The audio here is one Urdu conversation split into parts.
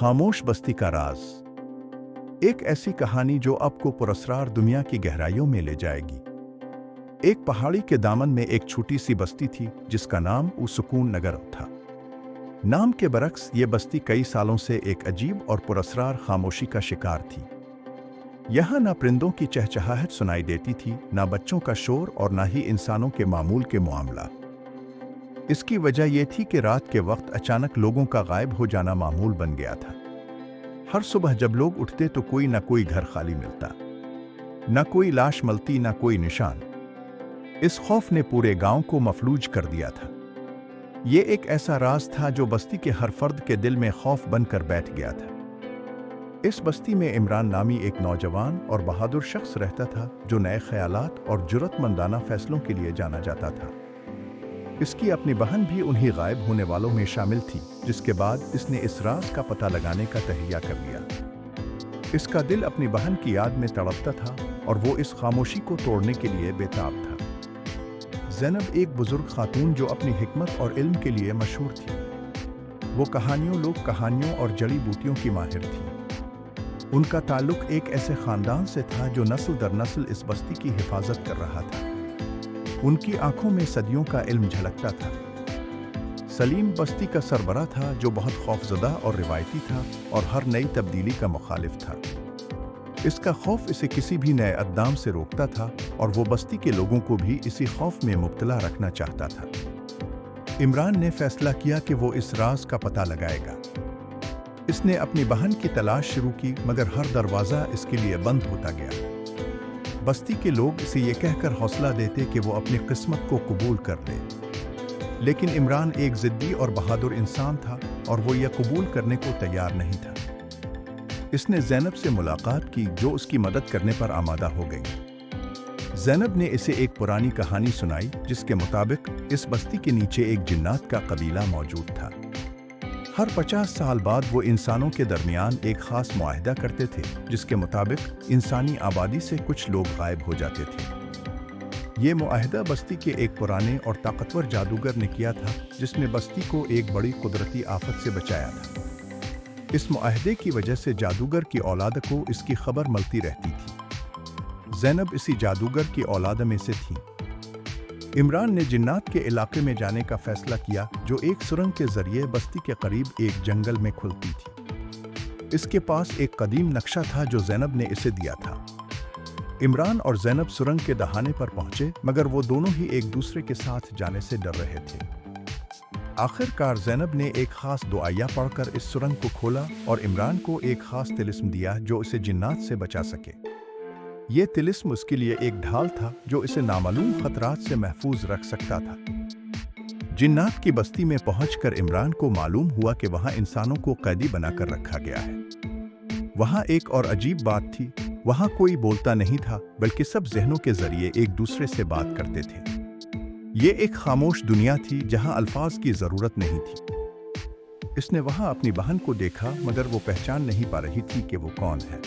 خاموش بستی کا راز، ایک ایسی کہانی جو آپ کو پراسرار دنیا کی گہرائیوں میں لے جائے گی۔ ایک پہاڑی کے دامن میں ایک چھوٹی سی بستی تھی جس کا نام سکون نگر تھا۔ نام کے برعکس یہ بستی کئی سالوں سے ایک عجیب اور پراسرار خاموشی کا شکار تھی۔ یہاں نہ پرندوں کی چہچہاہٹ سنائی دیتی تھی، نہ بچوں کا شور اور نہ ہی انسانوں کے معمول کے معاملات۔ اس کی وجہ یہ تھی کہ رات کے وقت اچانک لوگوں کا غائب ہو جانا معمول بن گیا تھا۔ ہر صبح جب لوگ اٹھتے تو کوئی نہ کوئی گھر خالی ملتا، نہ کوئی لاش ملتی، نہ کوئی نشان۔ اس خوف نے پورے گاؤں کو مفلوج کر دیا تھا۔ یہ ایک ایسا راز تھا جو بستی کے ہر فرد کے دل میں خوف بن کر بیٹھ گیا تھا۔ اس بستی میں عمران نامی ایک نوجوان اور بہادر شخص رہتا تھا جو نئے خیالات اور جرأت مندانہ فیصلوں کے لیے جانا جاتا تھا۔ اس کی اپنی بہن بھی انہی غائب ہونے والوں میں شامل تھی، جس کے بعد اس نے اس راز کا پتہ لگانے کا تہیہ کر لیا۔ اس کا دل اپنی بہن کی یاد میں تڑپتا تھا اور وہ اس خاموشی کو توڑنے کے لیے بے تاب تھا۔ زینب ایک بزرگ خاتون جو اپنی حکمت اور علم کے لیے مشہور تھی۔ وہ لوک کہانیوں اور جڑی بوٹیوں کی ماہر تھی۔ ان کا تعلق ایک ایسے خاندان سے تھا جو نسل در نسل اس بستی کی حفاظت کر رہا تھا۔ ان کی آنکھوں میں صدیوں کا علم جھلکتا تھا۔ سلیم بستی کا سربراہ تھا جو بہت خوفزدہ اور روایتی تھا اور ہر نئی تبدیلی کا مخالف تھا۔ اس کا خوف اسے کسی بھی نئے اقدام سے روکتا تھا اور وہ بستی کے لوگوں کو بھی اسی خوف میں مبتلا رکھنا چاہتا تھا۔ عمران نے فیصلہ کیا کہ وہ اس راز کا پتہ لگائے گا۔ اس نے اپنی بہن کی تلاش شروع کی، مگر ہر دروازہ اس کے لیے بند ہوتا گیا۔ بستی کے لوگ اسے یہ کہہ کر حوصلہ دیتے کہ وہ اپنی قسمت کو قبول کر لے، لیکن عمران ایک ضدی اور بہادر انسان تھا اور وہ یہ قبول کرنے کو تیار نہیں تھا۔ اس نے زینب سے ملاقات کی جو اس کی مدد کرنے پر آمادہ ہو گئی۔ زینب نے اسے ایک پرانی کہانی سنائی جس کے مطابق اس بستی کے نیچے ایک جنات کا قبیلہ موجود تھا۔ ہر 50 سال بعد وہ انسانوں کے درمیان ایک خاص معاہدہ کرتے تھے جس کے مطابق انسانی آبادی سے کچھ لوگ غائب ہو جاتے تھے۔ یہ معاہدہ بستی کے ایک پرانے اور طاقتور جادوگر نے کیا تھا جس نے بستی کو ایک بڑی قدرتی آفت سے بچایا تھا۔ اس معاہدے کی وجہ سے جادوگر کی اولاد کو اس کی خبر ملتی رہتی تھی۔ زینب اسی جادوگر کی اولاد میں سے تھی۔ عمران نے جنات کے علاقے میں جانے کا فیصلہ کیا جو ایک سرنگ کے ذریعے بستی کے قریب ایک جنگل میں کھلتی تھی۔ اس کے پاس ایک قدیم نقشہ تھا جو زینب نے اسے دیا تھا۔ عمران اور زینب سرنگ کے دہانے پر پہنچے، مگر وہ دونوں ہی ایک دوسرے کے ساتھ جانے سے ڈر رہے تھے۔ آخر کار زینب نے ایک خاص دعائیہ پڑھ کر اس سرنگ کو کھولا اور عمران کو ایک خاص طلسم دیا جو اسے جنات سے بچا سکے۔ یہ طلسم اس کے لیے ایک ڈھال تھا جو اسے نامعلوم خطرات سے محفوظ رکھ سکتا تھا۔ جنات کی بستی میں پہنچ کر عمران کو معلوم ہوا کہ وہاں انسانوں کو قیدی بنا کر رکھا گیا ہے۔ وہاں ایک اور عجیب بات تھی، وہاں کوئی بولتا نہیں تھا بلکہ سب ذہنوں کے ذریعے ایک دوسرے سے بات کرتے تھے۔ یہ ایک خاموش دنیا تھی جہاں الفاظ کی ضرورت نہیں تھی۔ اس نے وہاں اپنی بہن کو دیکھا مگر وہ پہچان نہیں پا رہی تھی کہ وہ کون ہے۔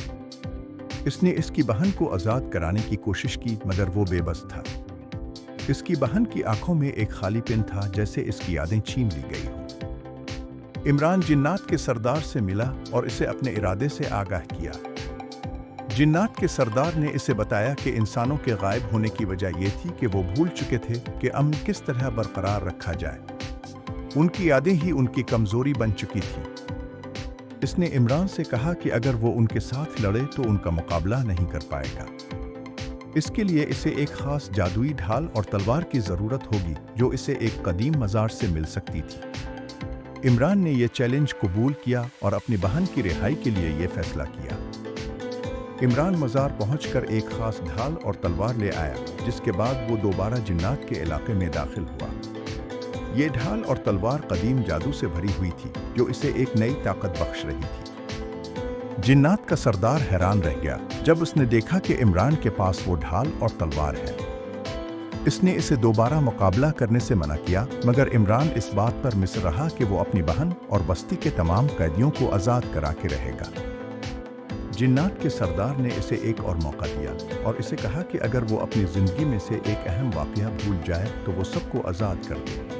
اس نے اس کی بہن کو آزاد کرانے کی کوشش کی مگر وہ بے بس تھا۔ اس کی بہن کی آنکھوں میں ایک خالی پن تھا جیسے اس کی یادیں چھین لی گئی ہوں۔ عمران جنات کے سردار سے ملا اور اسے اپنے ارادے سے آگاہ کیا۔ جنات کے سردار نے اسے بتایا کہ انسانوں کے غائب ہونے کی وجہ یہ تھی کہ وہ بھول چکے تھے کہ امن کس طرح برقرار رکھا جائے۔ ان کی یادیں ہی ان کی کمزوری بن چکی تھیں۔ اس نے عمران سے کہا کہ اگر وہ ان کے ساتھ لڑے تو ان کا مقابلہ نہیں کر پائے گا۔ اس کے لیے اسے ایک خاص جادوئی ڈھال اور تلوار کی ضرورت ہوگی جو اسے ایک قدیم مزار سے مل سکتی تھی۔ عمران نے یہ چیلنج قبول کیا اور اپنی بہن کی رہائی کے لیے یہ فیصلہ کیا۔ عمران مزار پہنچ کر ایک خاص ڈھال اور تلوار لے آیا، جس کے بعد وہ دوبارہ جنات کے علاقے میں داخل ہوا۔ یہ ڈھال اور تلوار قدیم جادو سے بھری ہوئی تھی جو اسے ایک نئی طاقت بخش رہی تھی۔ جنات کا سردار حیران رہ گیا جب اس نے دیکھا کہ عمران کے پاس وہ ڈھال اور تلوار ہے۔ اس نے اسے دوبارہ مقابلہ کرنے سے منع کیا مگر عمران اس بات پر مصر رہا کہ وہ اپنی بہن اور بستی کے تمام قیدیوں کو آزاد کرا کے رہے گا۔ جنات کے سردار نے اسے ایک اور موقع دیا اور اسے کہا کہ اگر وہ اپنی زندگی میں سے ایک اہم واقعہ بھول جائے تو وہ سب کو آزاد کر دے۔